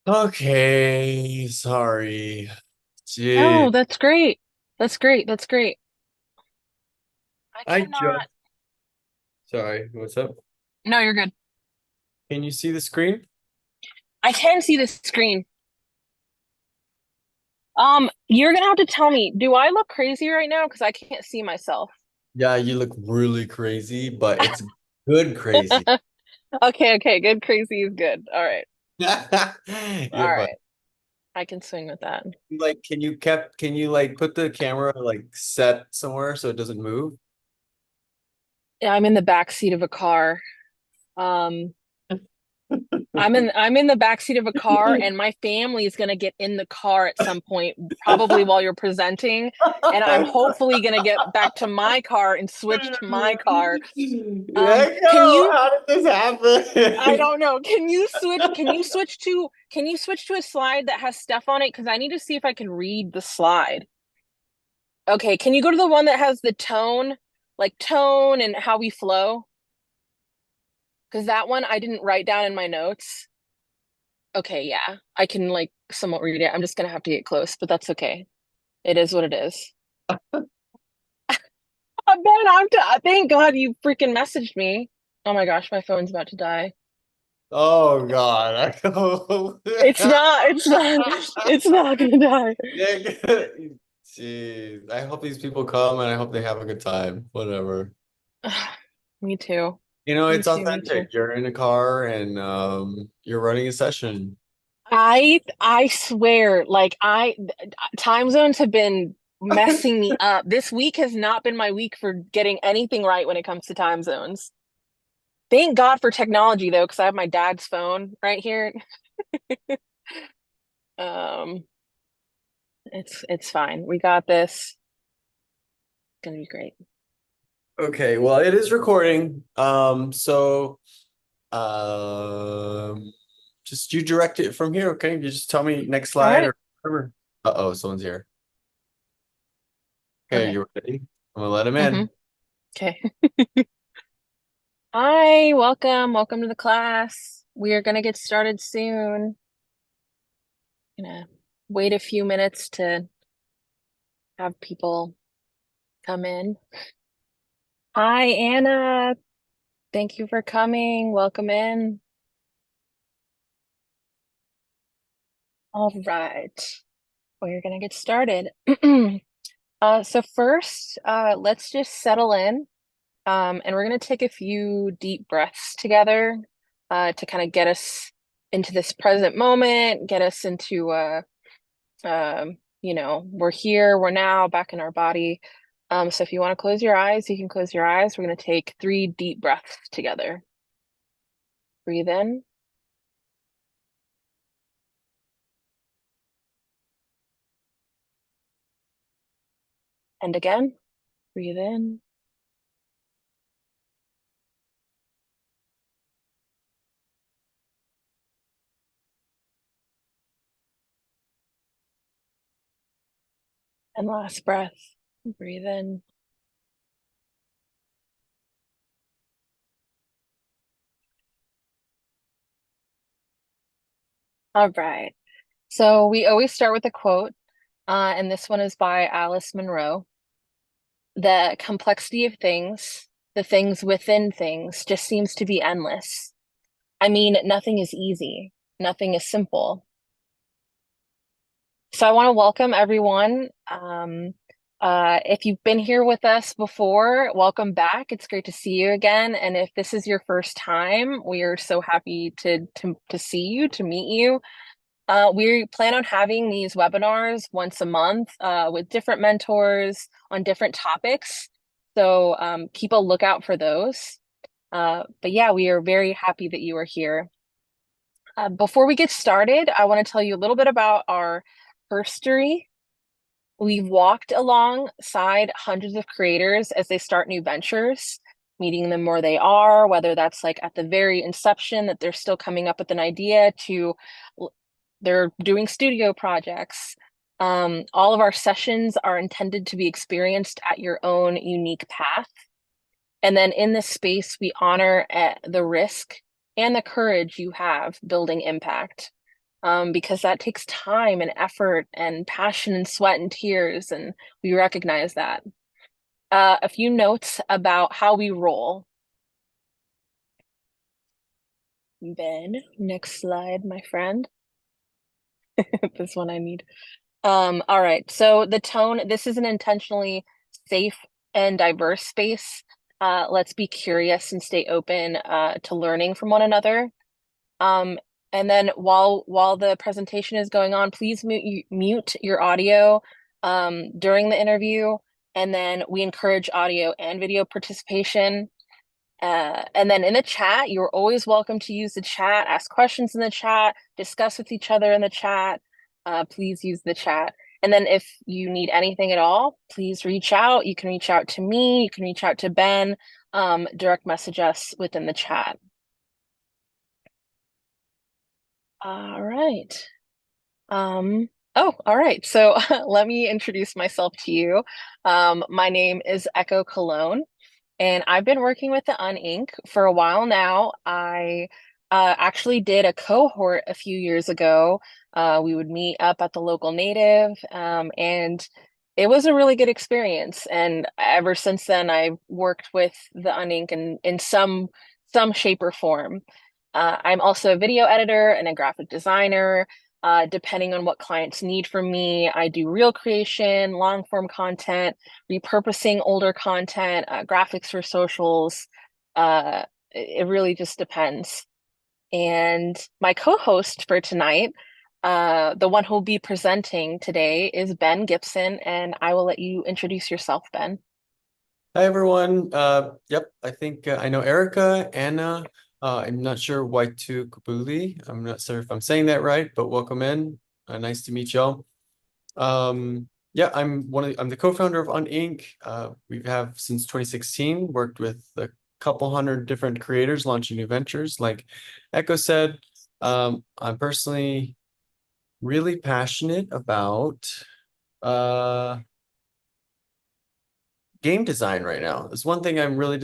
Okay, sorry. Gee, Oh, that's great. That's great. That's great. I I just cannot. sorry. What's up? No, you're good. Can you see the screen? I can see the screen. You're gonna have to tell me, do I look crazy right now? Because I can't see myself. Yeah, you look really crazy, but it's good crazy. Okay, okay, good crazy is good. All right. All You're fine. right. I can swing with that. Like, can you like put the camera like set somewhere so it doesn't move? Yeah, I'm in the back seat of a car. Um, I'm in the back seat of a car and my family is gonna get in the car at some point, probably while you're presenting, and I'm hopefully gonna get back to my car and switch to my car. Can Echo, you how did this I happen? don't know. Can you switch to a slide that has stuff on it? Because I need to see if I can read the slide. Okay, can you go to the one that has the tone, like tone and how we flow? Because that one I didn't write down in my notes. Okay, yeah. I can like somewhat read it. I'm just gonna have to get close, but that's okay. It is what it is. Ben, thank God you freaking messaged me. Oh my gosh, my phone's about to die. Oh God, Echo. It's not gonna die. Jeez, I hope these people come and I hope they have a good time. Whatever. Me too. You know, Me it's too. Me too. authentic. You're in a car and you're running a session. I swear, time zones have been messing me up. This week has not been my week for getting anything right when it comes to time zones. Thank God for technology though, because I have my dad's phone right here. Um, it's fine. We got this. It's gonna be great. Okay, well, it is recording. Um, just you direct it from here, okay? You just tell me next All slide right. or whatever. Uh-oh, someone's here. Okay, Okay. you ready? I'm gonna let him Mm-hmm. in. Okay. Hi, welcome. Welcome to the class. We are gonna get started soon. Gonna wait a few minutes to have people come in. Hi, Anna. Thank you for coming. Welcome in. All right. We're gonna get started. So first, let's just settle in. And we're gonna take a few deep breaths together, to kind of get us into this present moment, get us into we're here, we're now back in our body. So if you want to close your eyes, you can close your eyes. We're gonna take three deep breaths together. Breathe in and again. Breathe in. And last breath. Breathe in. All right. So we always start with a quote, and this one is by Alice Munro. The complexity of things, the things within things, just seems to be endless. I mean, nothing is easy, nothing is simple. So I want to welcome everyone. If you've been here with us before, welcome back. It's great to see you again. And if this is your first time, we are so happy to see you, to meet you. We plan on having these webinars once a month, with different mentors on different topics. So keep a lookout for those. But yeah, we are very happy that you are here. Before we get started, I want to tell you a little bit about our history. We've walked alongside hundreds of creators as they start new ventures, meeting them where they are, whether that's like at the very inception that they're still coming up with an idea to they're doing studio projects. All of our sessions are intended to be experienced at your own unique path. And then in this space, we honor the risk and the courage you have building impact. because that takes time and effort and passion and sweat and tears, and we recognize that. A few notes about how we roll. Ben, next slide, my friend. This one I need. All right. So the tone, this is an intentionally safe and diverse space. Let's be curious and stay open to learning from one another. Um, and then while the presentation is going on, please mute your audio during the interview. And then we encourage audio and video participation. And then in the chat, you're always welcome to use the chat, ask questions in the chat, discuss with each other in the chat. Please use the chat. And then if you need anything at all, please reach out. You can reach out to me, you can reach out to Ben, direct message us within the chat. All right. All right. So let me introduce myself to you. My name is Echo Cologne. And I've been working with the Uninc for a while now. I actually did a cohort a few years ago. We would meet up at the local native, and it was a really good experience. And ever since then, I've worked with the Uninc in some shape or form. I'm also a video editor and a graphic designer. Depending on what clients need from me, I do reel creation, long form content, repurposing older content, graphics for socials. It really just depends. And my co-host for tonight, the one who will be presenting today, is Ben Gibson, and I will let you introduce yourself, Ben. Hi, everyone. Yep, I think I know Erica, Anna. I'm not sure Waitu Kubuli. I'm not sure if I'm saying that right, but welcome in. Nice to meet y'all. Yeah, I'm the co-founder of Uninc. We have since 2016 worked with a couple hundred different creators launching new ventures. Like Echo said, I'm personally really passionate about game design right now. It's one thing I'm really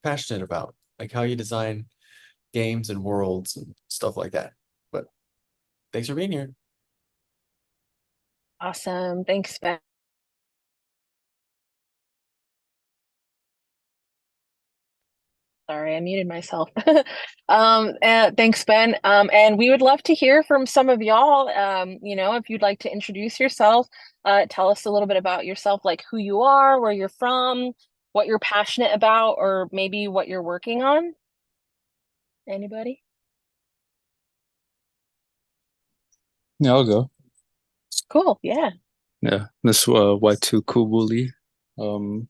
passionate about, like how you design games and worlds and stuff like that. But thanks for being here. Awesome. Thanks, Ben. Sorry, I muted myself. Thanks, Ben. And we would love to hear from some of y'all. If you'd like to introduce yourself, tell us a little bit about yourself, like who you are, where you're from, what you're passionate about, or maybe what you're working on. Anybody? Yeah, I'll go. Cool. Yeah. Yeah, this Y2 Kubuli. Um,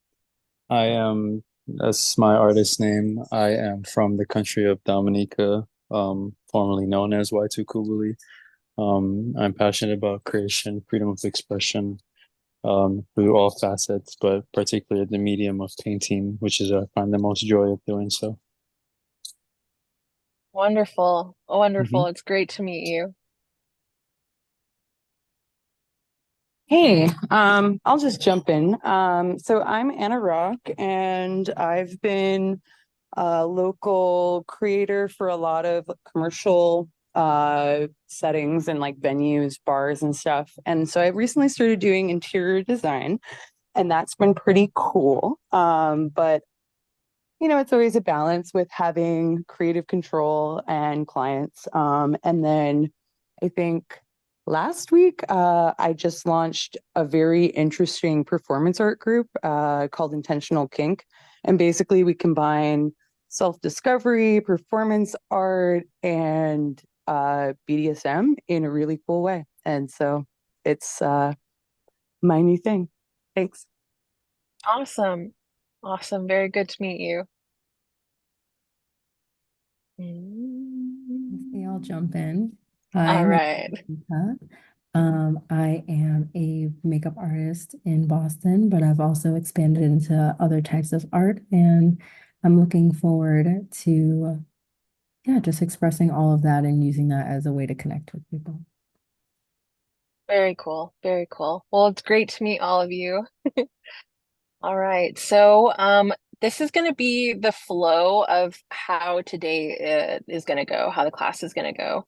I am, that's my artist name. I am from the country of Dominica, formerly known as Y2 Kubuli. I'm passionate about creation, freedom of expression, through all facets, but particularly the medium of painting, which is I find the most joy of doing so. Wonderful. Wonderful. Mhm. It's great to meet you. Hey, I'll just jump in. So I'm Anna Rock, and I've been a local creator for a lot of commercial settings and like venues, bars, and stuff. And so I recently started doing interior design, and that's been pretty cool. But it's always a balance with having creative control and clients. And then I think last week, I just launched a very interesting performance art group called Intentional Kink. And basically, we combine self-discovery, performance art, and BDSM in a really cool way. And so it's my new thing. Thanks. Awesome. Awesome. Very good to meet you. Okay, I'll jump in. All Hi, my right. name is Lisa. I am a makeup artist in Boston, but I've also expanded into other types of art, and I'm looking forward to, yeah, just expressing all of that and using that as a way to connect with people. Very cool. Very cool. Well, it's great to meet all of you. All right. So, this is going to be the flow of how today is going to go, how the class is going to go.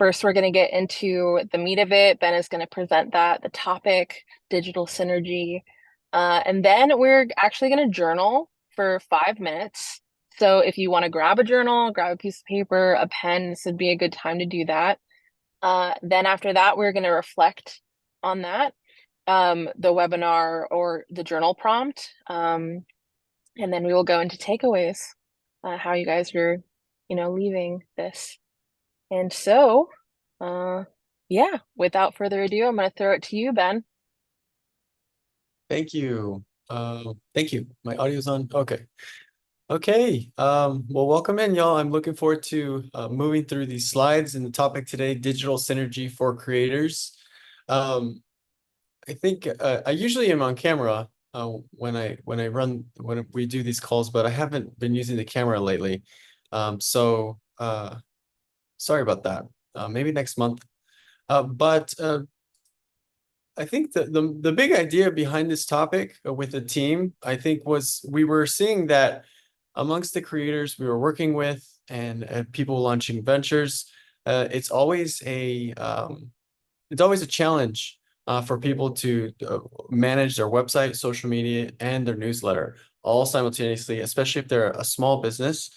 First, we're going to get into the meat of it. Ben is going to present the topic, digital synergy. And then we're actually going to journal for 5 minutes. So if you want to grab a journal, grab a piece of paper, a pen, this would be a good time to do that. Then after that, we're going to reflect on that, the webinar or the journal prompt. And then we will go into takeaways, how you guys are, leaving this. And so, yeah, without further ado, I'm going to throw it to you, Ben. Thank you. Thank you. My audio's on. Okay. Okay. Well, welcome in, y'all. I'm looking forward to moving through these slides and the topic today, digital synergy for creators. I think I usually am on camera when we do these calls, but I haven't been using the camera lately. So sorry about that. Maybe next month. But I think the big idea behind this topic with the team, I think, was we were seeing that amongst the creators we were working with and people launching ventures, it's always a challenge for people to manage their website, social media, and their newsletter all simultaneously, especially if they're a small business.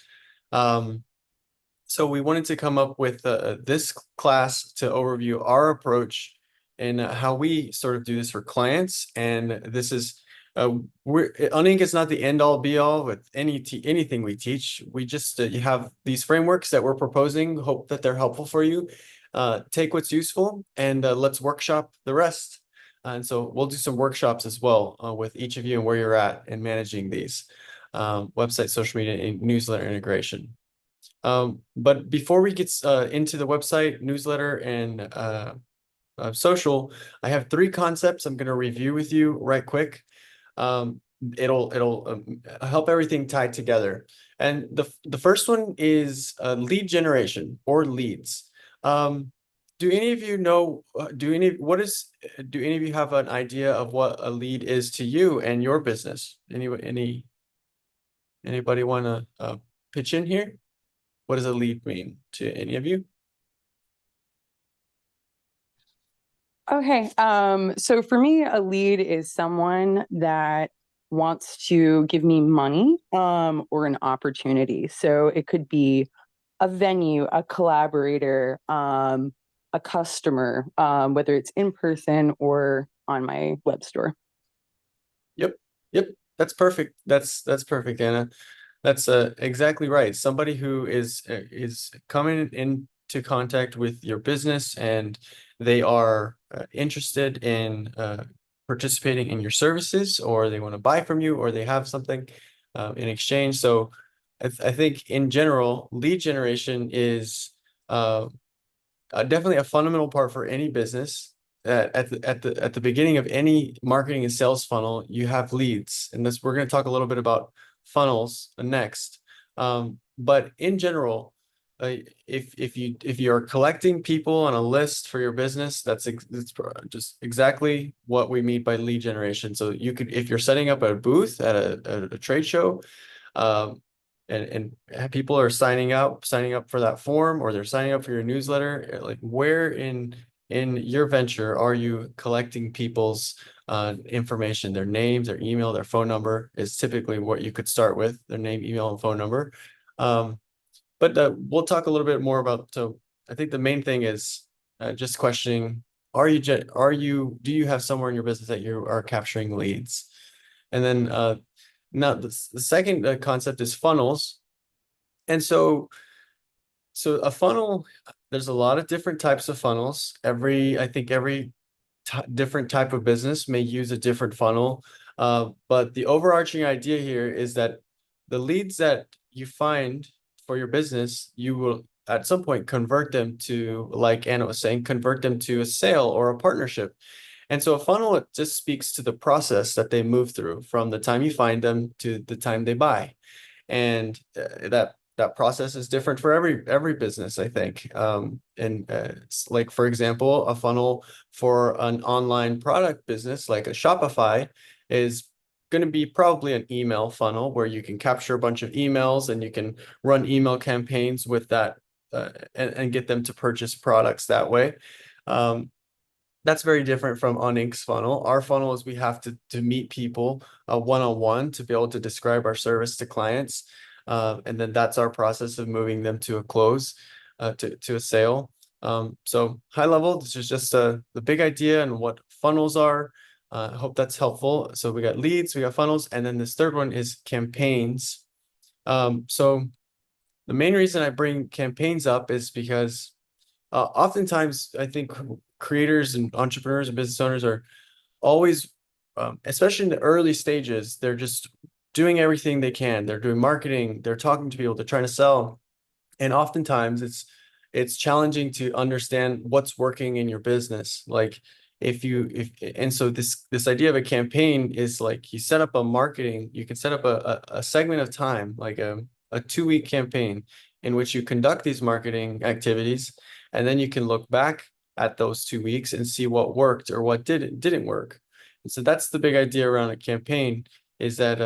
So we wanted to come up with this class to overview our approach and how we sort of do this for clients. And this is Uninc is not the end all be all with anything we teach. We just you have these frameworks that we're proposing, hope that they're helpful for you. Take what's useful and let's workshop the rest. And so we'll do some workshops as well with each of you and where you're at in managing these website, social media, and newsletter integration. But before we get into the website, newsletter, and social, I have 3 concepts I'm going to review with you right quick. It'll help everything tie together. And the first one is lead generation or leads. Do any of you know? Do any of you have an idea of what a lead is to you and your business? Anybody want to pitch in here? What does a lead mean to any of you? Okay, so for me, a lead is someone that wants to give me money, or an opportunity. So it could be a venue, a collaborator, a customer, whether it's in person or on my web store. Yep, that's perfect. That's perfect, Anna. That's exactly right. Somebody who is coming into contact with your business and they are interested in participating in your services, or they want to buy from you, or they have something in exchange. So I think in general, lead generation is definitely a fundamental part for any business. At the beginning of any marketing and sales funnel, you have leads, and we're going to talk a little bit about funnels next. But in general, if you're collecting people on a list for your business, that's just exactly what we mean by lead generation. So you could, if you're setting up a booth at a trade show, and people are signing up for that form, or they're signing up for your newsletter, like where in your venture are you collecting people's information? Their names, their email, their phone number is typically what you could start with, their name, email, and phone number. But we'll talk a little bit more about, so I think the main thing is just questioning, do you have somewhere in your business that you are capturing leads? And then now the second concept is funnels. And so a funnel, there's a lot of different types of funnels. I think every different type of business may use a different funnel. But the overarching idea here is that the leads that you find for your business, you will at some point convert them to, like Anna was saying, convert them to a sale or a partnership. And so a funnel, it just speaks to the process that they move through from the time you find them to the time they buy. And that process is different for every business, I think. Like, for example, a funnel for an online product business like a Shopify is going to be probably an email funnel where you can capture a bunch of emails and you can run email campaigns with that and get them to purchase products that way. That's very different from Uninc's funnel. Our funnel is we have to meet people one-on-one to be able to describe our service to clients. And then that's our process of moving them to a close, to a sale. So high level, this is just the big idea and what funnels are. I hope that's helpful. So we got leads, we got funnels, and then this third one is campaigns. So the main reason I bring campaigns up is because oftentimes I think creators and entrepreneurs and business owners are always, especially in the early stages, they're just doing everything they can. They're doing marketing, they're talking to people, they're trying to sell. And oftentimes it's challenging to understand what's working in your business. Like and so this idea of a campaign is like you set up a marketing, you can set up a segment of time, like a 2-week campaign in which you conduct these marketing activities, and then you can look back at those 2 weeks and see what worked or what didn't work. And so that's the big idea around a campaign, is that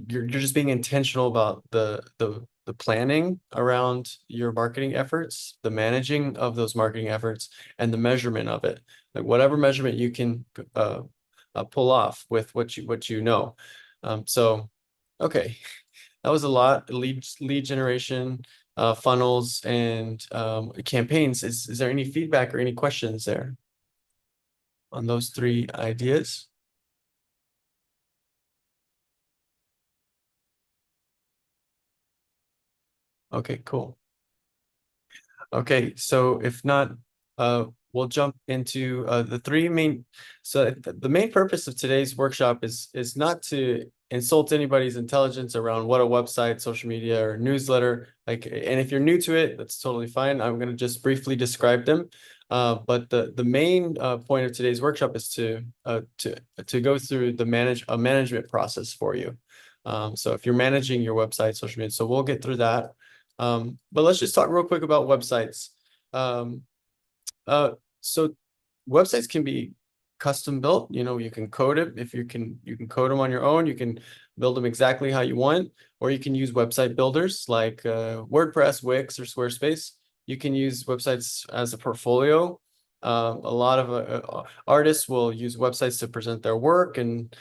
you're just being intentional about the planning around your marketing efforts, the managing of those marketing efforts, and the measurement of it. Like whatever measurement you can pull off with what you know. So okay, that was a lot. Lead generation, funnels, and campaigns. Is there any feedback or any questions there on those 3 ideas? Okay, cool. Okay, so if not, we'll jump into the 3 main. So the main purpose of today's workshop is not to insult anybody's intelligence around what a website, social media, or newsletter like. And if you're new to it, that's totally fine. I'm going to just briefly describe them. But the main point of today's workshop is to go through the management process for you. So if you're managing your website, social media, so we'll get through that. But let's just talk real quick about websites. So websites can be custom built. You can code it. If you can code them on your own. You can build them exactly how you want, or you can use website builders like WordPress, Wix, or Squarespace. You can use websites as a portfolio. A lot of artists will use websites to present their work and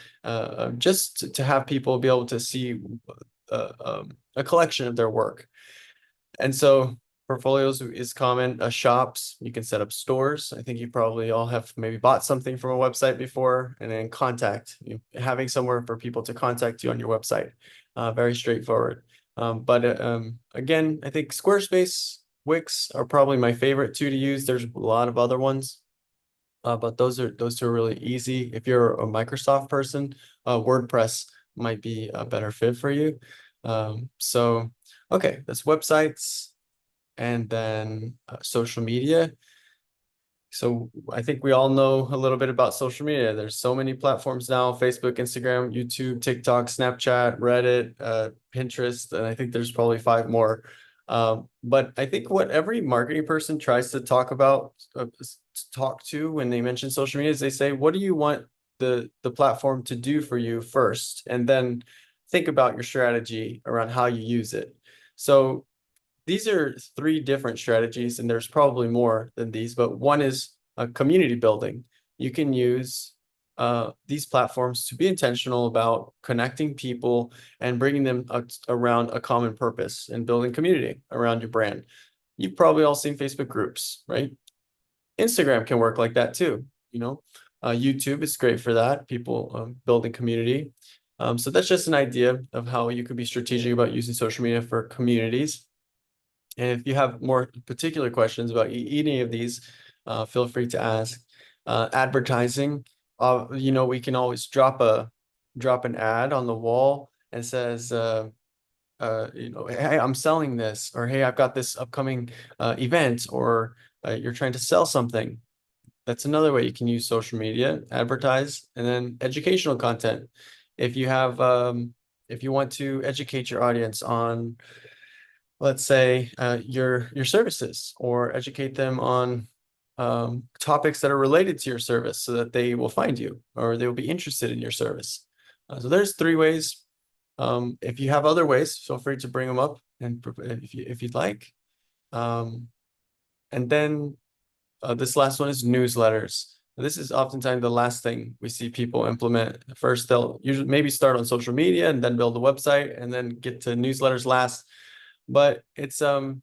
just to have people be able to see a collection of their work. And so portfolios is common. Shops, you can set up stores. I think you probably all have maybe bought something from a website before, and then having somewhere for people to contact you on your website. Very straightforward. But again, I think Squarespace, Wix are probably my favorite 2 to use. There's a lot of other ones, but those 2 are really easy. If you're a Microsoft person, WordPress might be a better fit for you. So okay, that's websites, and then social media. So I think we all know a little bit about social media. There's so many platforms now: Facebook, Instagram, YouTube, TikTok, Snapchat, Reddit, Pinterest, and I think there's probably 5 more. But I think what every marketing person tries to talk to when they mention social media is they say, what do you want the platform to do for you first? And then think about your strategy around how you use it. So these are 3 different strategies, and there's probably more than these, but one is community building. You can use these platforms to be intentional about connecting people and bringing them around a common purpose and building community around your brand. You've probably all seen Facebook groups, right? Instagram can work like that too. YouTube is great for that. People building community. So that's just an idea of how you could be strategic about using social media for communities. And if you have more particular questions about any of these, feel free to ask. Advertising, we can always drop an ad on the wall and says, hey, I'm selling this, or hey, I've got this upcoming event, or you're trying to sell something. That's another way you can use social media, advertise. And then educational content. If you want to educate your audience on, let's say, your services, or educate them on topics that are related to your service so that they will find you or they will be interested in your service. So there's 3 ways. If you have other ways, feel free to bring them up. and if you'd like. And then this last one is newsletters. This is oftentimes the last thing we see people implement. First, they'll usually maybe start on social media and then build a website and then get to newsletters last. But it's the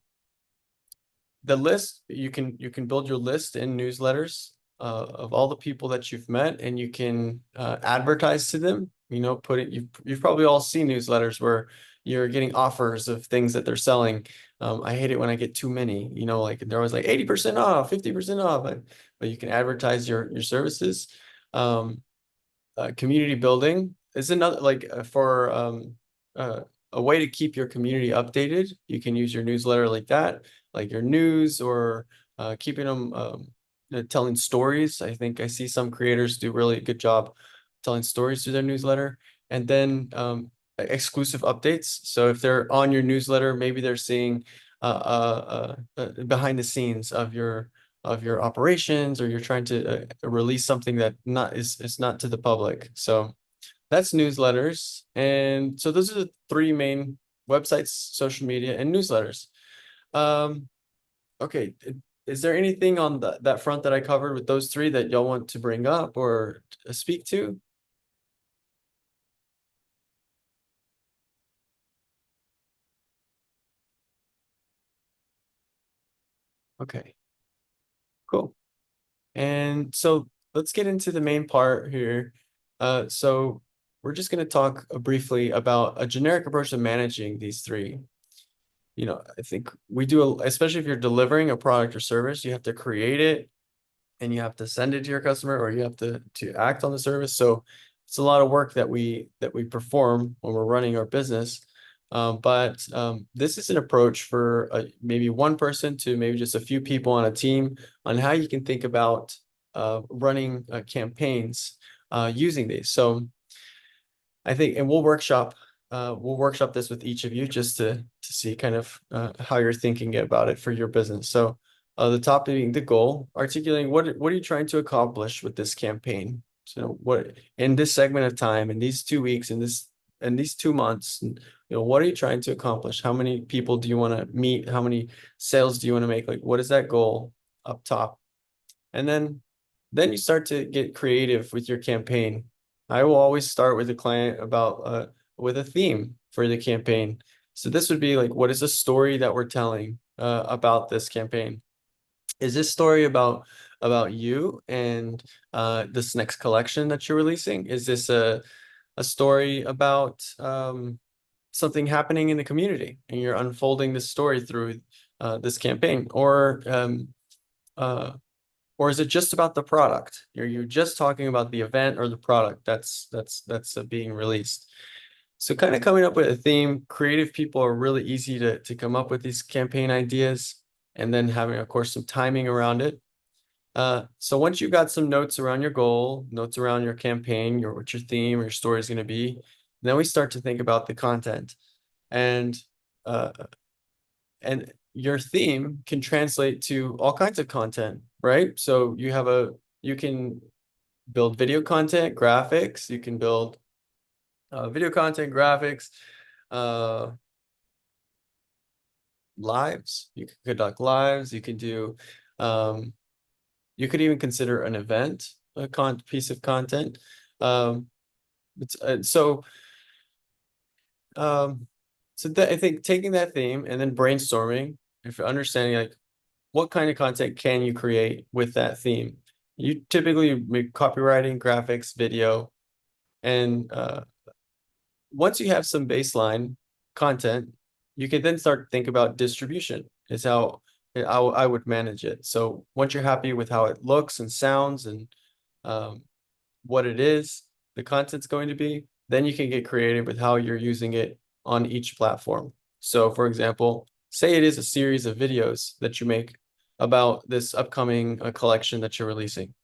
list, you can build your list in newsletters of all the people that you've met, and you can advertise to them. You know, you've probably all seen newsletters where you're getting offers of things that they're selling. I hate it when I get too many, you know, like they're always like 80% off, 50% off, but you can advertise your services. Community building is another, like for a way to keep your community updated. You can use your newsletter like that, like your news, or keeping them telling stories. I think I see some creators do really good job telling stories through their newsletter. And then exclusive updates. So if they're on your newsletter, maybe they're seeing behind the scenes of your operations, or you're trying to release something that is not to the public. So that's newsletters. And so those are the three main: websites, social media, and newsletters. Okay, is there anything on that front that I covered with those three that y'all want to bring up or speak to? Okay, cool. And so let's get into the main part here. So we're just going to talk briefly about a generic approach to managing these three. You know, I think we do, especially if you're delivering a product or service, you have to create it and you have to send it to your customer, or you have to act on the service. So it's a lot of work that we perform when we're running our business. But this is an approach for maybe one person to maybe just a few people on a team, on how you can think about running campaigns using these. So I think, and we'll workshop this with each of you just to see kind of how you're thinking about it for your business. So the top being the goal, articulating what are you trying to accomplish with this campaign? So what in this segment of time, in these 2 weeks, in these 2 months, you know, what are you trying to accomplish? How many people do you want to meet? How many sales do you want to make? Like, what is that goal up top? And then you start to get creative with your campaign. I will always start with a client about with a theme for the campaign. So this would be like, what is the story that we're telling about this campaign? Is this story about you and this next collection that you're releasing? Is this a story about something happening in the community, and you're unfolding this story through this campaign? Or is it just about the product? You're just talking about the event or the product that's being released. So kind of coming up with a theme. Creative people are really easy to come up with these campaign ideas, and then having, of course, some timing around it. So once you've got some notes around your goal, notes around your campaign, what your theme or your story is going to be, then we start to think about the content. And your theme can translate to all kinds of content, right? So you can build video content, graphics. You can build video content, graphics, lives. You can conduct lives. You can do, you could even consider an event, a piece of content. So I think taking that theme and then brainstorming, if you're understanding like what kind of content can you create with that theme. You typically make copywriting, graphics, video, and once you have some baseline content, you can then start to think about distribution. Is how I would manage it. So once you're happy with how it looks and sounds and what it is, the content's going to be, then you can get creative with how you're using it on each platform. So for example, say it is a series of videos that you make about this upcoming collection that you're releasing.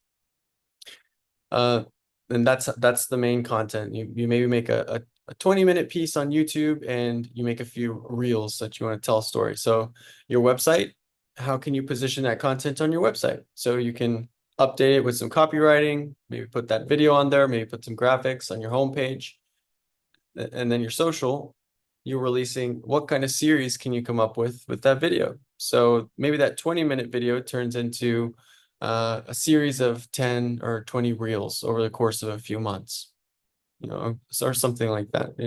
And that's the main content. You maybe make a 20-minute piece on YouTube, and you make a few reels that you want to tell a story. So your website, how can you position that content on your website? So you can update it with some copywriting, maybe put that video on there, maybe put some graphics on your homepage. And then your social, you're releasing, what kind of series can you come up with that video? So maybe that 20-minute video turns into a series of 10 or 20 reels over the course of a few months, or something like that.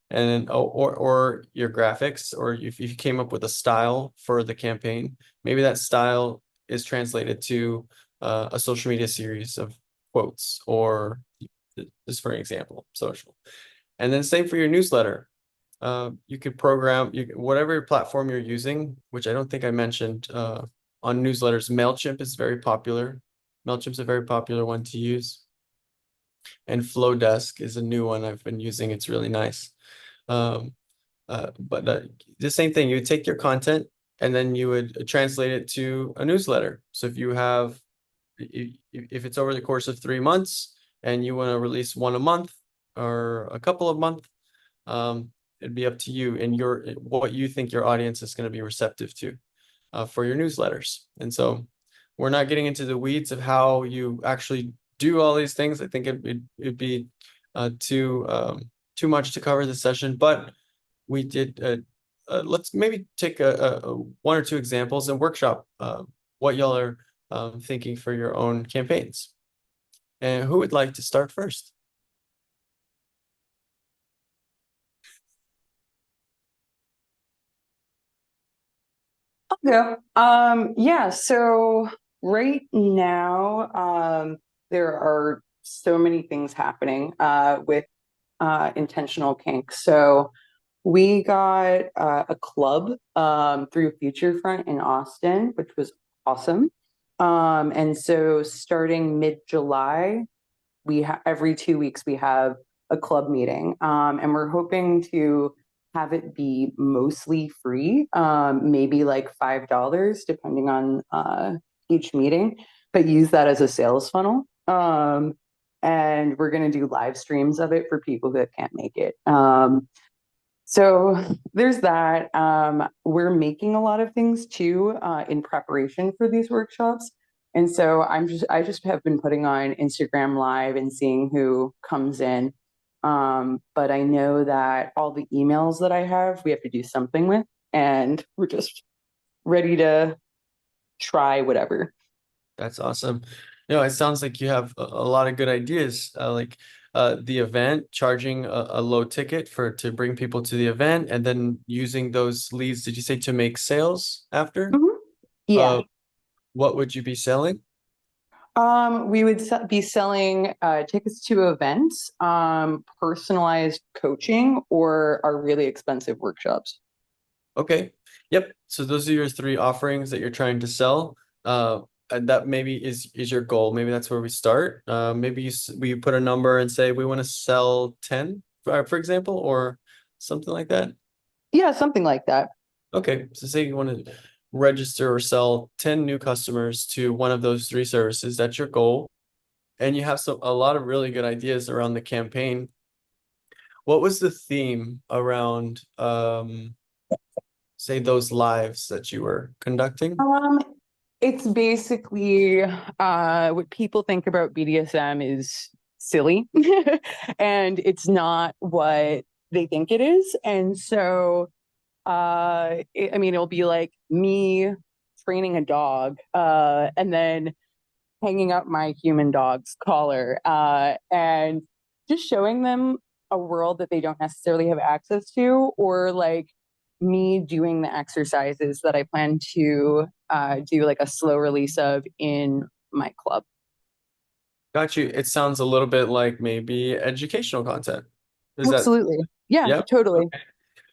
And or your graphics, or if you came up with a style for the campaign, maybe that style is translated to a social media series of quotes, or just for an example, social. And then same for your newsletter. You could program whatever platform you're using, which I don't think I mentioned on newsletters. MailChimp is very popular. MailChimp's a very popular one to use. And Flowdesk is a new one I've been using. It's really nice. But the same thing, you would take your content and then you would translate it to a newsletter. So if you have, if it's over the course of 3 months and you want to release one a month or a couple of months, it'd be up to you and what you think your audience is going to be receptive to for your newsletters. And so we're not getting into the weeds of how you actually do all these things. I think it'd be too much to cover this session, but we did let's maybe take a one or two examples and workshop what y'all are thinking for your own campaigns. And who would like to start first? Yeah. Yeah, so right now, there are so many things happening with intentional kink. So we got a club through Futurefront in Austin, which was awesome. And so starting mid-July, every 2 weeks we have a club meeting, and we're hoping to have it be mostly free, maybe like $5 depending on each meeting, but use that as a sales funnel. And we're going to do live streams of it for people that can't make it. So there's that. We're making a lot of things too in preparation for these workshops. And so I just have been putting on Instagram Live and seeing who comes in. But I know that all the emails that I have, we have to do something with, and we're just ready to try whatever. That's awesome. No, it sounds like you have a lot of good ideas. Like the event, charging a low ticket to bring people to the event, and then using those leads, did you say, to make sales after? Yeah. What would you be selling? We would be selling tickets to events, personalized coaching, or our really expensive workshops. Okay. Yep. So those are your 3 offerings that you're trying to sell. And that maybe is your goal. Maybe that's where we start. Maybe we put a number and say we want to sell 10, for example, or something like that. Yeah, something like that. Okay. So say you want to register or sell 10 new customers to one of those 3 services. That's your goal. And you have a lot of really good ideas around the campaign. What was the theme around say those lives that you were conducting? It's basically what people think about BDSM is silly, and it's not what they think it is. And so, I mean, it'll be like me training a dog, and then hanging up my human dog's collar, and just showing them a world that they don't necessarily have access to, or like me doing the exercises that I plan to do like a slow release of in my club. Got you. It sounds a little bit like maybe educational content. Is that? Absolutely. Yeah, Yep. totally. Okay.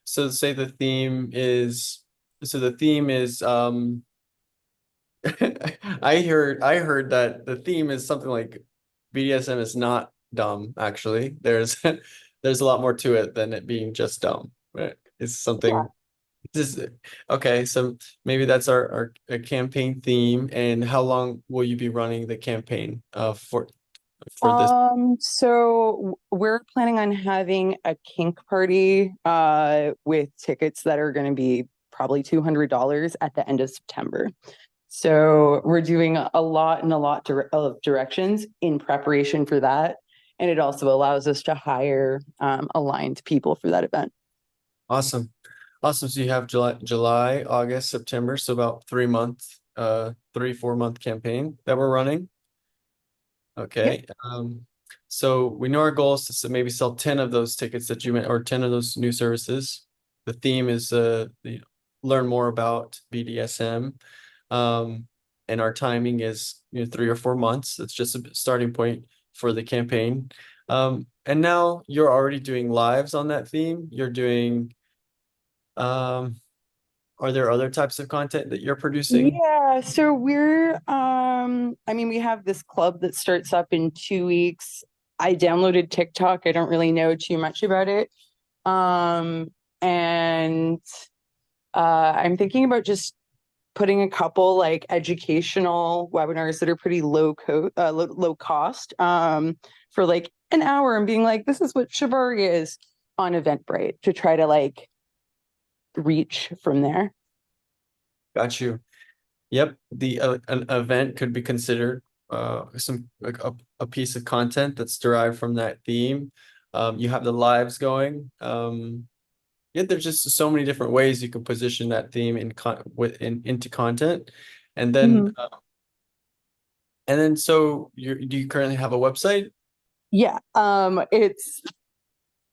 So say the theme is, I heard that the theme is something like BDSM is not dumb, actually. There's a lot more to it than it being just dumb. Right? It's something. This okay, so maybe that's our campaign theme. And how long will you be running the campaign for this? So we're planning on having a kink party with tickets that are going to be probably $200 at the end of September. So we're doing a lot of directions in preparation for that. And it also allows us to hire aligned people for that event. Awesome. Awesome. So you have July, August, September, so about 3 month, 4 month campaign that we're running. Okay. So we know our goal is to maybe sell 10 of those tickets that you meant, or 10 of those new services. The theme is learn more about BDSM. And our timing is 3 or 4 months. That's just a starting point for the campaign. And now you're already doing lives on that theme. You're doing are there other types of content that you're producing? Yeah, so I mean, we have this club that starts up in 2 weeks. I downloaded TikTok. I don't really know too much about it. And I'm thinking about just putting a couple like educational webinars that are pretty low cost, for like an hour and being like, this is what Shibari is on Eventbrite to try to like reach from there. Got you. Yep, the an event could be considered some like a piece of content that's derived from that theme. You have the lives going. Yeah, there's just so many different ways you can position that theme into content, and then Mhm. so do you currently have a website? Yeah,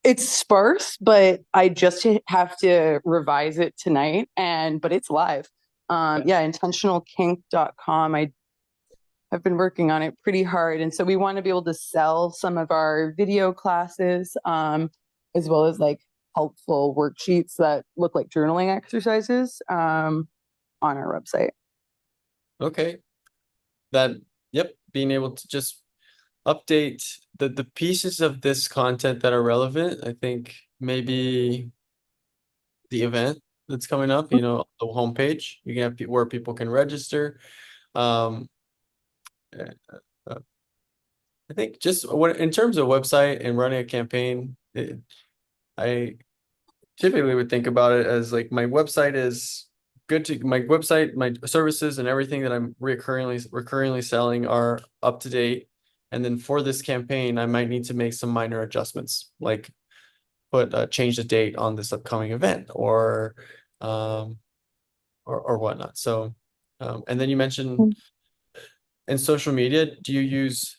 it's sparse, but I just have to revise it tonight, but it's live. Yeah, intentionalkink.com. I have been working on it pretty hard, and so we want to be able to sell some of our video classes, as well as like helpful worksheets that look like journaling exercises, on our website. Okay, that yep, being able to just update the pieces of this content that are relevant. I think maybe the event that's coming up, the homepage, you can have where people can register. Um, uh, uh, I think just in terms of website and running a campaign, I typically would think about it as like my website is my website, my services and everything that I'm recurringly selling are up to date. And then for this campaign, I might need to make some minor adjustments, like change the date on this upcoming event um or whatnot. So and then you mentioned in social media, do you use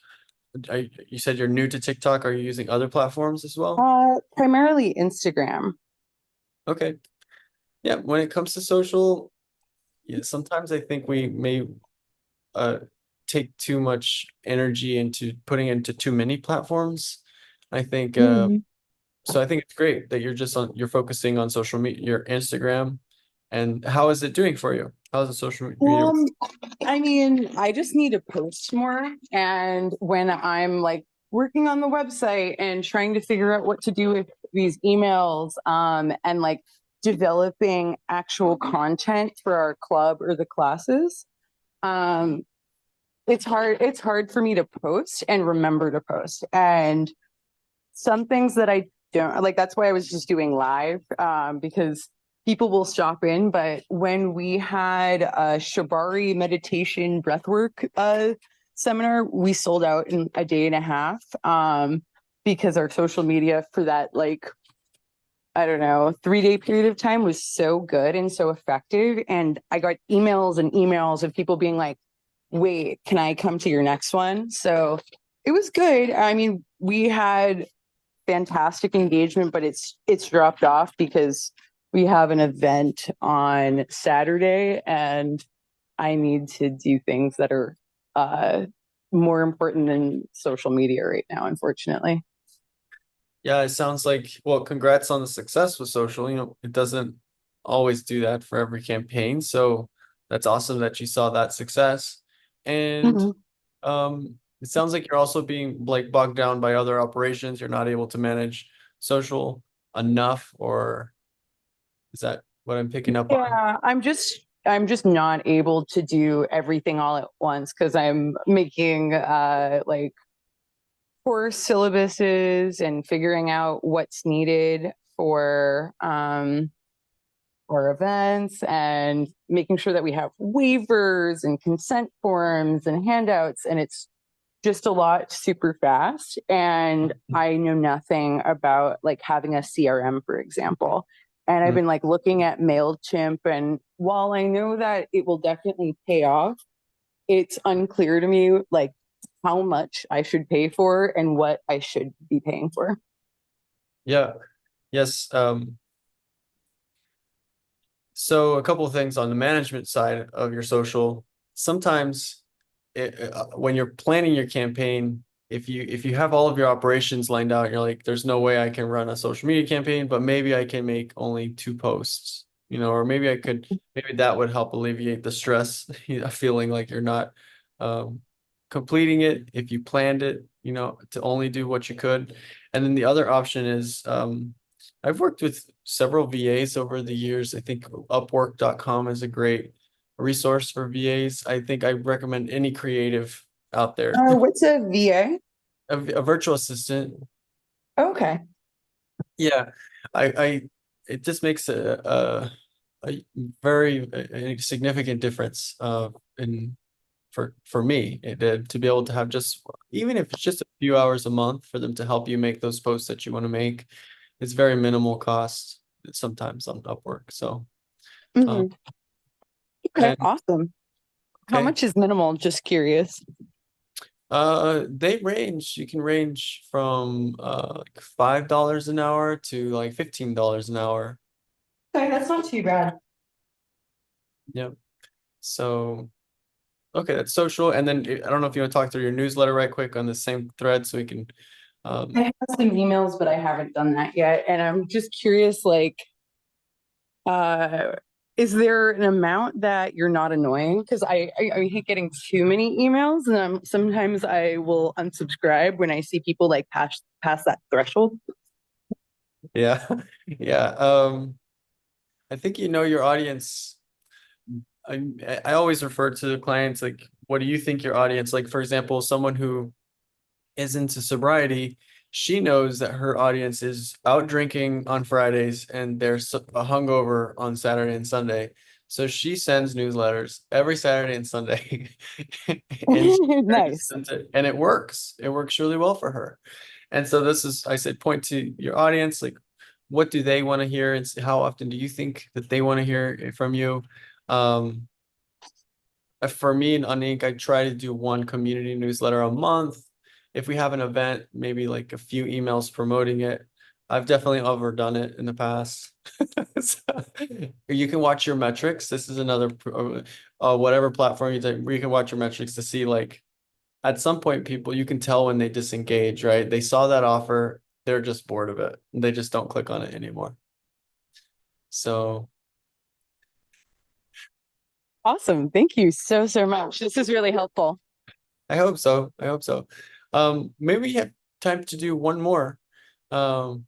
you said you're new to TikTok. Are you using other platforms as well? Primarily Instagram. Okay. Yeah, when it comes to social, yeah, sometimes I think we may uh take too much energy into putting into too many platforms. I think Mhm. so I think it's great that you're focusing on social media, your Instagram. And how is it doing for you? How's the social media? Um, I mean, I just need to post more. And when I'm like working on the website and trying to figure out what to do with these emails, and like developing actual content for our club or the classes, um, it's hard for me to post and remember to post. And some things that I don't like, that's why I was just doing live, because people will stop in. But when we had a Shibari meditation breathwork seminar, we sold out in a day and a half, because our social media for that, like, I don't know, 3 day period of time was so good and so effective. And I got emails and emails of people being like, wait, can I come to your next one? So it was good. I mean, we had fantastic engagement, but it's dropped off because we have an event on Saturday and I need to do things that are more important than social media right now, unfortunately. Yeah, it sounds like, well, congrats on the success with social. It doesn't always do that for every campaign. So that's awesome that you saw that success. And Mhm. it sounds like you're also being like bogged down by other operations. You're not able to manage social enough, or is that what I'm picking up on? Yeah, I'm just not able to do everything all at once because I'm making like course syllabuses and figuring out what's needed for events and making sure that we have waivers and consent forms and handouts, and it's just a lot super fast. And I know nothing about like having a CRM, for example. And I've Mm. been like looking at MailChimp, and while I know that it will definitely pay off, it's unclear to me like how much I should pay for and what I should be paying for. Yeah. Yes. So a couple of things on the management side of your social. Sometimes when you're planning your campaign, if you have all of your operations lined out, you're like, there's no way I can run a social media campaign, but maybe I can make only 2 posts, or maybe maybe that would help alleviate the stress, feeling like you're not completing it if you planned it, to only do what you could. And then the other option is I've worked with several VAs over the years. I think Upwork.com is a great resource for VAs. I think I recommend any creative out there. What's a VA? A virtual assistant. Okay. Yeah. It just makes a very a significant difference in for me to be able to have just, even if it's just a few hours a month, for them to help you make those posts that you want to make. It's very minimal cost sometimes on Upwork. So, Mhm. Okay, and awesome. How okay, much is minimal? Just curious. they range. You can range from like $5 an hour to like $15 an hour. Okay, that's not too bad. Yep. So, okay, that's social. And then I don't know if you want to talk through your newsletter right quick on the same thread, so we can. I have some emails, but I haven't done that yet. And I'm just curious, like, uh, is there an amount that you're not annoying? Because I hate getting too many emails, and sometimes I will unsubscribe when I see people like pass that threshold. Yeah, yeah. I think you know your audience. I always refer to the clients like, what do you think your audience, like, for example, someone who is into sobriety, she knows that her audience is out drinking on Fridays and there's a hungover on Saturday and Sunday. So she sends newsletters every Saturday and Sunday. And Nice. and it works. It works really well for her. And so this is, I said, point to your audience, like, what do they want to hear, and how often do you think that they want to hear from you? Um, for me in Uninc, I try to do one community newsletter a month. If we have an event, maybe like a few emails promoting it. I've definitely overdone it in the past. So, you can watch your metrics. This is another whatever platform you take, where you can watch your metrics to see, like, at some point people, you can tell when they disengage, right? They saw that offer, they're just bored of it. They just don't click on it anymore. So Awesome. Thank you so much. This is really helpful. I hope so. I hope so. Maybe we have time to do one more. Um,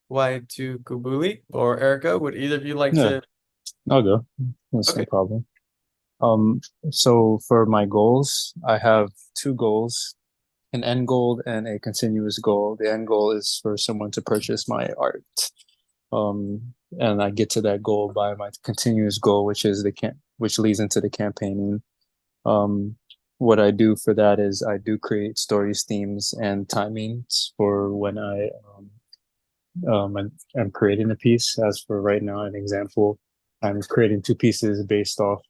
why to Kubuli or Erica? Would either of you like Yeah, to? I'll go. That's no Okay. problem. So for my goals, I have two goals, an end goal and a continuous goal. The end goal is for someone to purchase my art. And I get to that goal by my continuous goal, which leads into the campaigning. Um, what I do for that is I do create stories, themes, and timings for when I'm creating a piece. As for right now, an example, I'm creating two pieces based off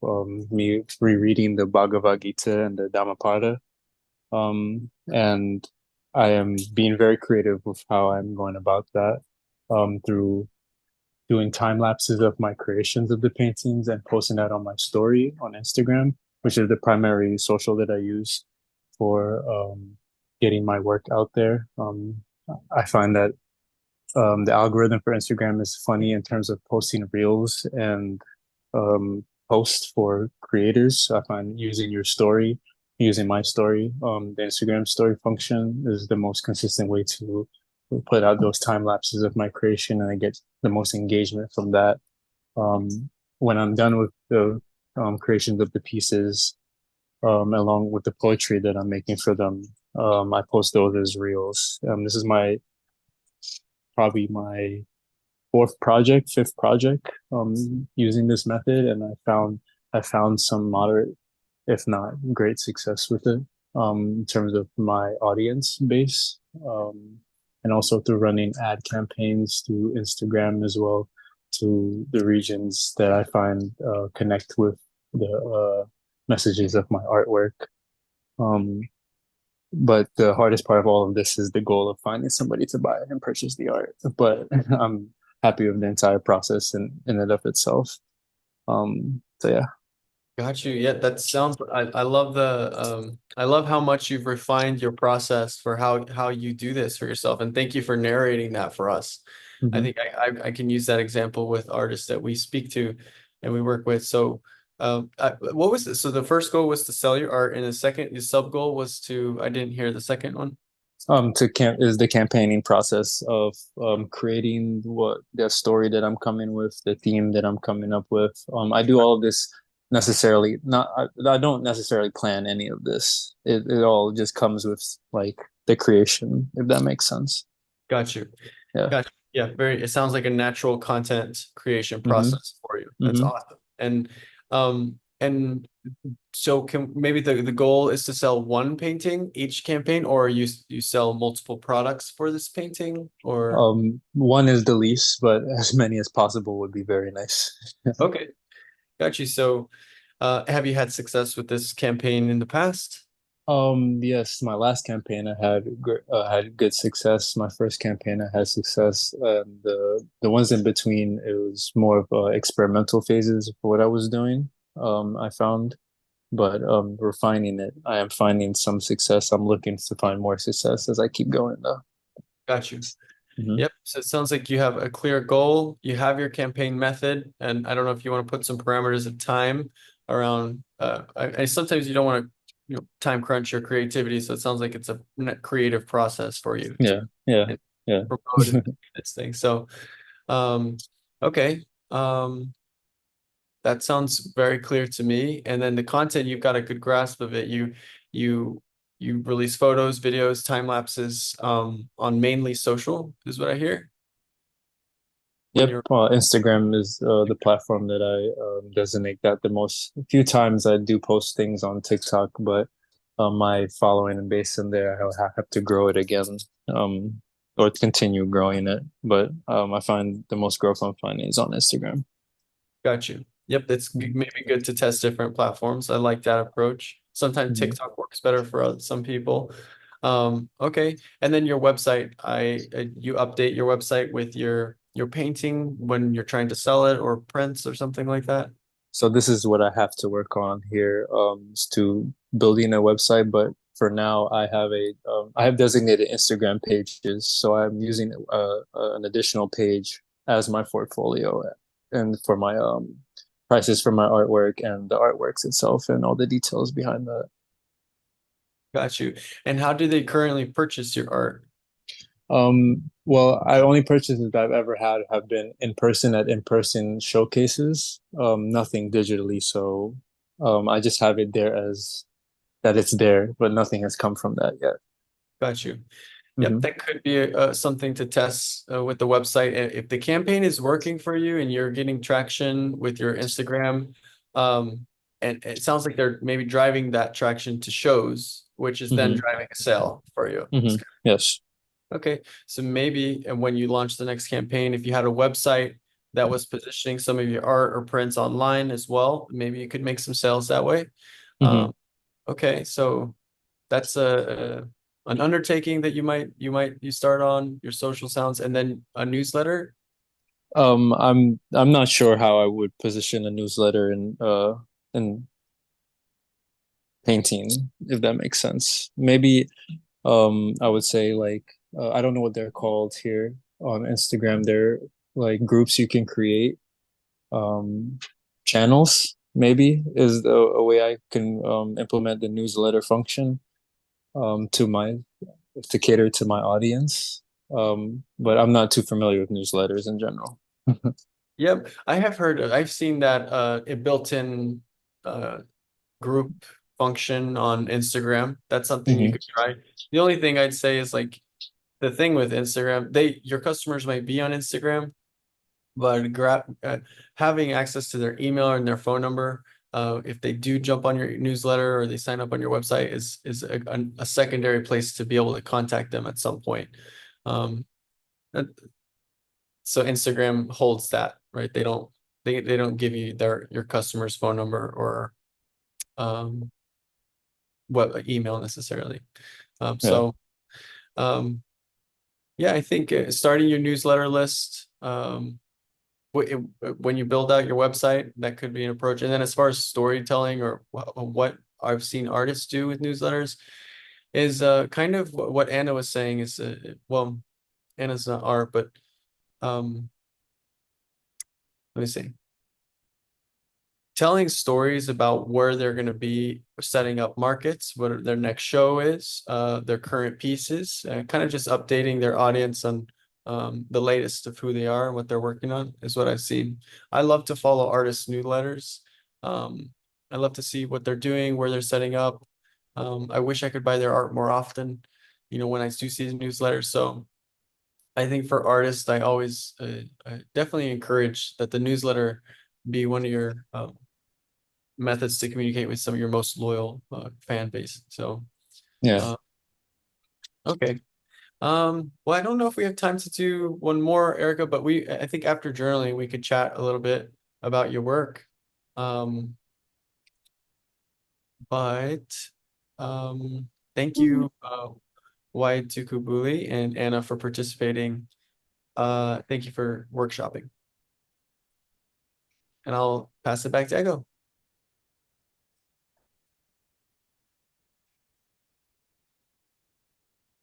me rereading the Bhagavad Gita and the Dhammapada. And I am being very creative with how I'm going about that, through doing time lapses of my creations of the paintings and posting that on my story on Instagram, which is the primary social that I use for getting my work out there. I find that the algorithm for Instagram is funny in terms of posting reels and posts for creators. So I find using my story, the Instagram story function is the most consistent way to put out those time lapses of my creation, and I get the most engagement from that. Um, when I'm done with the creations of the pieces, along with the poetry that I'm making for them, I post those as reels. This is probably my fifth project, using this method, and I found some moderate, if not great, success with it, in terms of my audience base, and also through running ad campaigns through Instagram as well. to the regions that I find connect with the messages of my artwork. Um, but the hardest part of all of this is the goal of finding somebody to buy and purchase the art. But I'm happy with the entire process in and of itself. So yeah. Got you. Yeah, that sounds, I love I love how much you've refined your process for how you do this for yourself. And thank you for narrating that for us. I Mhm. think I can use that example with artists that we speak to and we work with. So what was it? So the first goal was to sell your art, and the second, the sub goal was to, I didn't hear the second one. To camp is the campaigning process of creating what the story that I'm coming with, the theme that I'm coming up with. I do all of this necessarily not. I don't necessarily plan any of this. It all just comes with like the creation, if that makes sense. Got you. Yeah. Got you. Yeah, it sounds like a natural content creation Mm-hmm. process for you. That's Mm-hmm. awesome. And so can maybe the goal is to sell one painting each campaign, or you sell multiple products for this painting, or One is the least, but as many as possible would be very nice. okay, got you. So have you had success with this campaign in the past? Yes, my last campaign I had good success. My first campaign I had success, and the ones in between it was more of experimental phases for what I was doing. I found, but refining it, I am finding some success. I'm looking to find more success as I keep going though. Got you. Hmm. Yep. So it sounds like you have a clear goal, you have your campaign method, and I don't know if you want to put some parameters of time around sometimes you don't want to, time crunch your creativity. So it sounds like it's a creative process for you to Yeah, yeah, yeah. promote this thing. So okay. That sounds very clear to me. And then the content, you've got a good grasp of it. You you release photos, videos, time lapses on mainly social, is what I hear. When Yep, you're Instagram is the platform that I designate that the most. A few times I do post things on TikTok, but my following and base in there, I have to grow it again, um, or continue growing it. But I find the most growth I'm finding is on Instagram. Got you. Yep, it's Mhm. maybe good to test different platforms. I like that approach. Sometimes Mhm. TikTok works better for some people. Okay. And then your website, you update your website with your painting when you're trying to sell it or prints or something like that. So this is what I have to work on here, is to building a website. But for now, I have designated Instagram pages, so I'm using an additional page as my portfolio, and for my prices for my artwork and the artworks itself and all the details behind that. Got you. And how do they currently purchase your art? Well, I only purchases that I've ever had have been in person at in-person showcases, nothing digitally. So, I just have it there as that it's there, but nothing has come from that yet. Got you. Yep, Hmm. that could be something to test with the website. If the campaign is working for you and you're getting traction with your Instagram, and it sounds like they're maybe driving that traction to shows, which is then Hmm. driving a sale for you. Hmm. Yes. Okay, so maybe and when you launch the next campaign, if you had a website that was positioning some of your art or prints online as well, maybe you could make some sales that way. Hmm. Um, okay, so that's an undertaking that you start on your social sounds and then a newsletter. I'm not sure how I would position a newsletter in painting, if that makes sense. Maybe I would say like I don't know what they're called here on Instagram. They're like groups you can create, um, channels maybe is a way I can implement the newsletter function to my to cater to my audience. But I'm not too familiar with newsletters in general. Yep, I've seen that a built-in uh group function on Instagram. That's something you Hmm. could try. The only thing I'd say is like the thing with Instagram, your customers might be on Instagram, but having access to their email and their phone number, if they do jump on your newsletter or they sign up on your website, is a secondary place to be able to contact them at some point. Um, that- so Instagram holds that, right? They don't give you your customer's phone number or what email necessarily. Yeah. Yeah, I think starting your newsletter list, when you build out your website, that could be an approach. And then as far as storytelling or what I've seen artists do with newsletters is kind of what Anna was saying is, well, Anna's not art, but let me see. Telling stories about where they're going to be setting up markets, what their next show is, their current pieces, kind of just updating their audience on the latest of who they are and what they're working on is what I've seen. I love to follow artists' newsletters. I love to see what they're doing, where they're setting up. I wish I could buy their art more often, when I do see the newsletters. So I think for artists, I always I definitely encourage that the newsletter be one of your methods to communicate with some of your most loyal fan base. So, Yeah. Okay. Well, I don't know if we have time to do one more, Erica, but I think after journaling, we could chat a little bit about your work. But thank you, Tukubuli and Anna for participating. Thank you for workshopping. And I'll pass it back to Ego.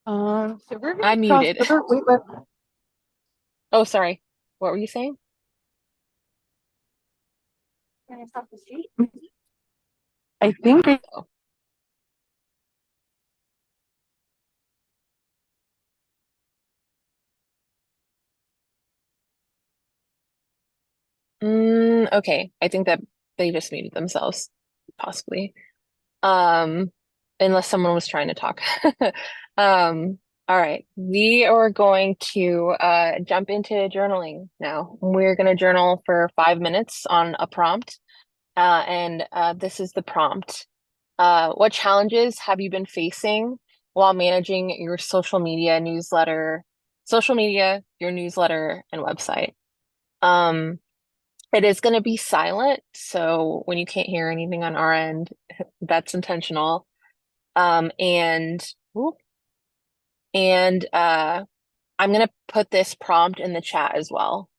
So we're I'm gonna muted. wait. Oh, sorry. What were you saying? I think Okay. I think that they just muted themselves, possibly. Um, Unless someone was trying to talk. All right. We are going to jump into journaling now. We're going to journal for 5 minutes on a prompt. And this is the prompt. What challenges have you been facing while managing your social media, your newsletter, and website? It is going to be silent, so when you can't hear anything on our end, that's intentional. And whoop, and I'm going to put this prompt in the chat as well.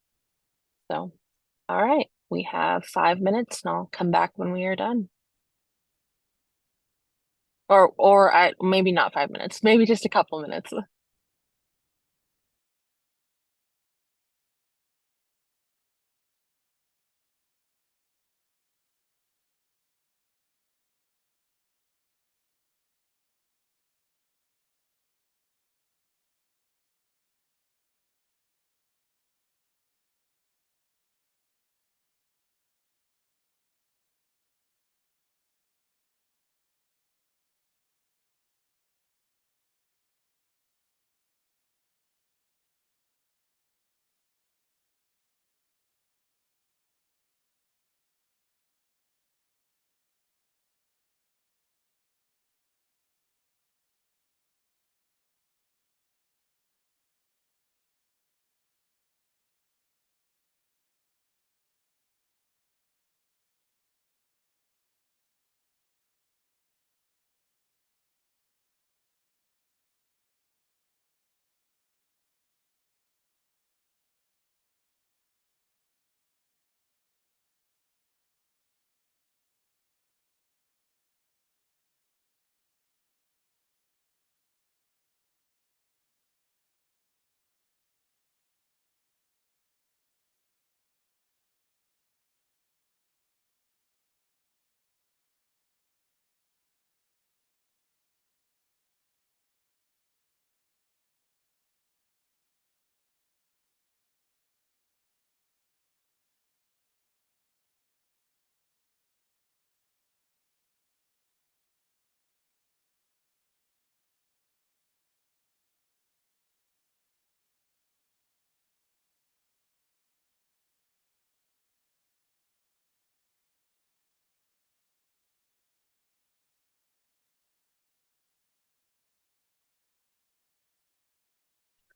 So, all right, we have 5 minutes, and I'll come back when we are done. Or maybe not 5 minutes, maybe just a couple minutes.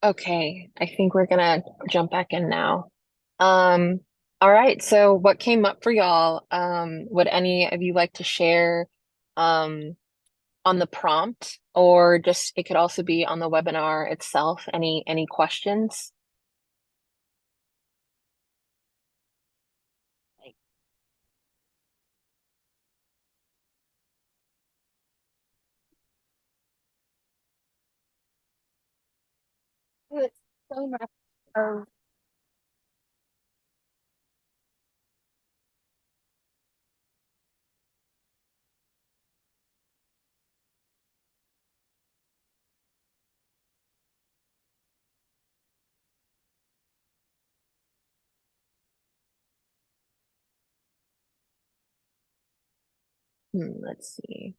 Okay, I think we're gonna jump back in now. Um, all right, so what came up for y'all? Would any of you like to share um on the prompt, or just it could also be on the webinar itself? Any questions? It's so much of let's see.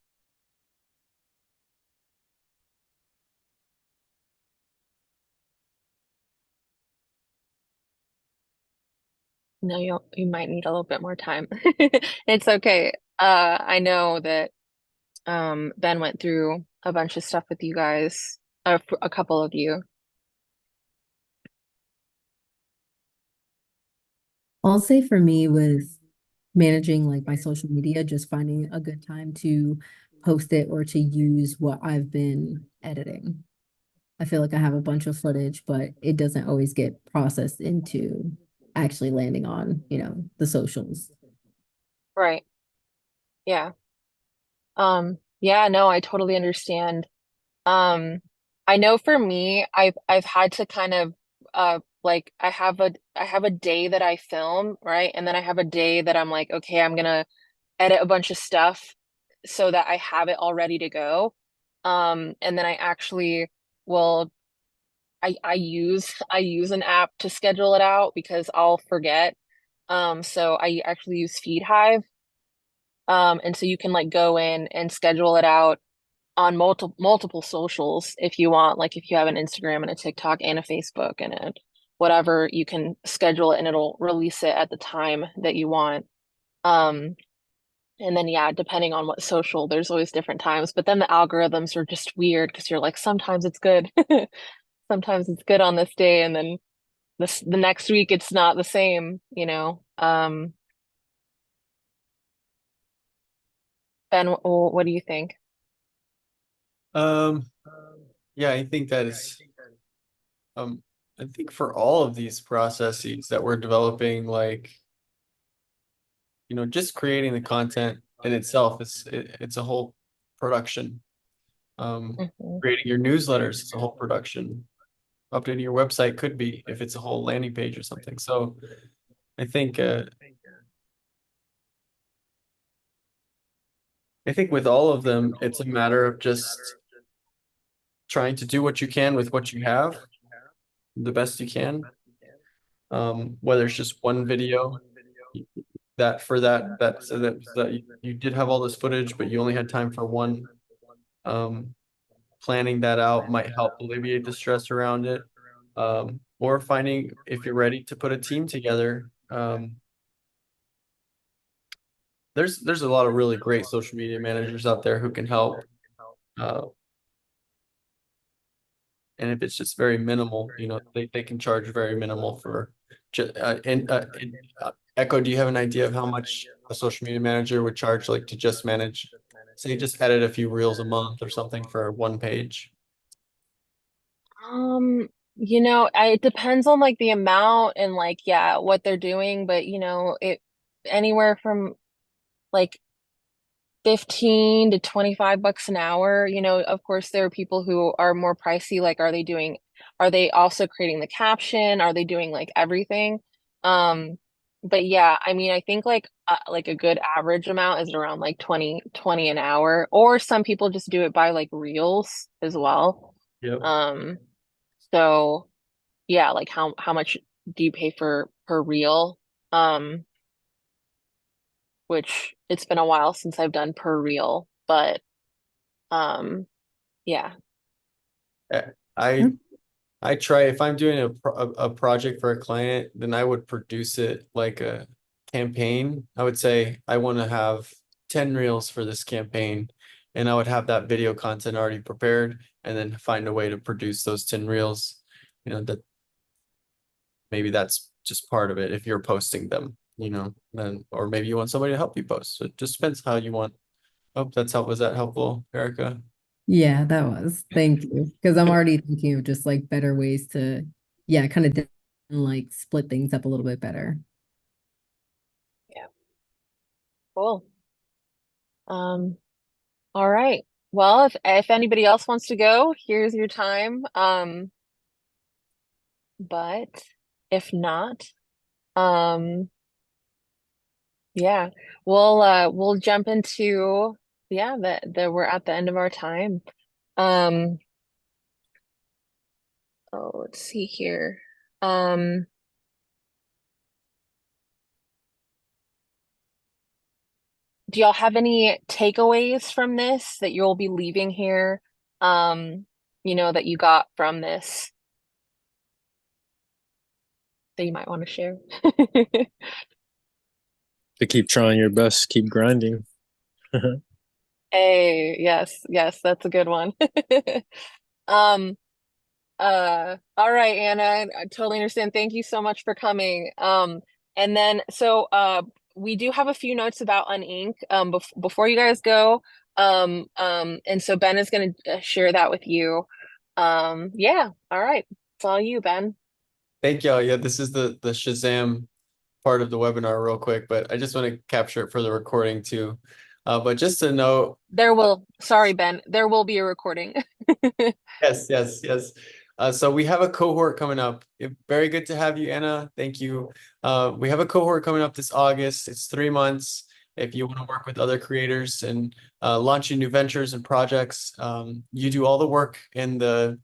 No, you might need a little bit more time. It's okay. I know that Ben went through a bunch of stuff with you guys, a couple of you. I'll say for me with managing like my social media, just finding a good time to post it or to use what I've been editing. I feel like I have a bunch of footage, but it doesn't always get processed into actually landing on, the socials. Right. Yeah. Yeah, no, I totally understand. Um, I know for me, I've had to kind of like I have a day that I film, right? And then I have a day that I'm like, okay, I'm gonna edit a bunch of stuff so that I have it all ready to go. And then I actually will I use an app to schedule it out because I'll forget. So I actually use Feed Hive. And so you can like go in and schedule it out on multiple socials if you want. Like if you have an Instagram and a TikTok and a Facebook and a whatever, you can schedule it and it'll release it at the time that you want. Um, and then yeah, depending on what social, there's always different times. But then the algorithms are just weird because you're like, sometimes it's good. Sometimes it's good on this day, and then the next week it's not the same, you know. Ben, what do you think? Um, yeah, I think that is, um, I think for all of these processes that we're developing, like, just creating the content in itself it's a whole production. Mhm. Creating your newsletters is a whole production. Updating your website could be if it's a whole landing page or something. So I think with all of them, it's a matter of just trying to do what you can with what you have, the best you can. Whether it's just one video that for that so that you did have all this footage, but you only had time for one. Um, Planning that out might help alleviate the stress around it. Or finding if you're ready to put a team together. There's a lot of really great social media managers out there who can help. Uh, and if it's just very minimal, they can charge very minimal for Echo, do you have an idea of how much a social media manager would charge like to just manage, say just edit a few reels a month or something for one page? It depends on like the amount and like yeah, what they're doing, but it anywhere from like 15 to 25 bucks an hour. Of course there are people who are more pricey, like are they also creating the caption? Are they doing like everything? But yeah, I mean, I think like a good average amount is around like 20 an hour, or some people just do it by like reels as well. Yep. Um, so yeah, like how much do you pay for per reel? Um, which it's been a while since I've done per reel, but um, yeah. Uh, I I try if I'm doing a project for a client, then I would produce it like a campaign. I would say I want to have 10 reels for this campaign, and I would have that video content already prepared and then find a way to produce those 10 reels. that maybe that's just part of it if you're posting them, then, or maybe you want somebody to help you post. So it just depends how you want. Oh, was that helpful, Erica? Yeah, that was. Thank you. Because I'm already thinking of just like better ways to, yeah, kind of like split things up a little bit better. Yeah. Cool. All right. Well, if anybody else wants to go, here's your time. But if not, um, yeah, we'll jump into yeah, that we're at the end of our time. Um, oh, let's see here. Um, do y'all have any takeaways from this that you'll be leaving here? That you got from this that you might want to share? To keep trying your best, keep grinding. Hey, yes, that's a good one. Um, all right, Anna, I totally understand. Thank you so much for coming. And then we do have a few notes about Uninc before you guys go. And so Ben is going to share that with you. Yeah, all right. It's all you, Ben. Thank y'all. Yeah, this is the Shazam part of the webinar real quick, but I just want to capture it for the recording too. But just to know, Sorry, Ben, there will be a recording. yes. So we have a cohort coming up. Very good to have you, Anna. Thank you. We have a cohort coming up this August. It's 3 months. If you want to work with other creators and launching new ventures and projects, you do all the work in the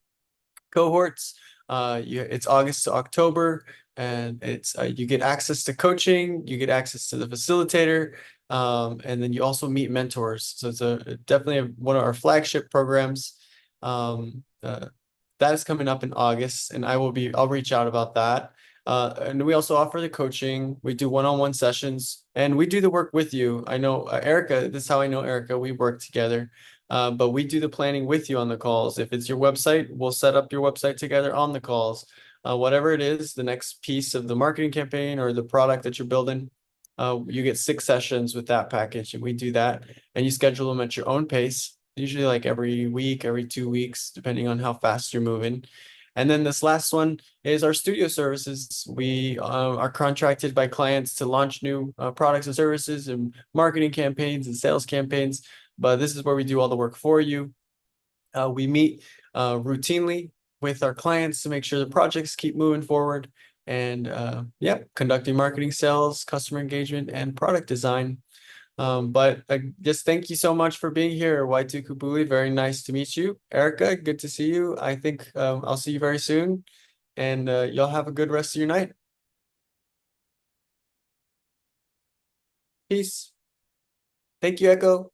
cohorts. It's August to October, and it's you get access to coaching, you get access to the facilitator, and then you also meet mentors. So it's definitely one of our flagship programs. That is coming up in August, and I'll reach out about that. And we also offer the coaching. We do one-on-one sessions, and we do the work with you. I know Erica, this is how I know Erica. We work together. But we do the planning with you on the calls. If it's your website, we'll set up your website together on the calls. Whatever it is, the next piece of the marketing campaign or the product that you're building, you get 6 sessions with that package, and we do that. And you schedule them at your own pace, usually like every week, every 2 weeks, depending on how fast you're moving. And then this last one is our studio services. We are contracted by clients to launch new products and services and marketing campaigns and sales campaigns. But this is where we do all the work for you. We meet routinely with our clients to make sure the projects keep moving forward, and conducting marketing, sales, customer engagement, and product design. But just thank you so much for being here, Y2 Kubuli. Very nice to meet you. Erica, good to see you. I think I'll see you very soon, and y'all have a good rest of your night. Peace. Thank you, Echo.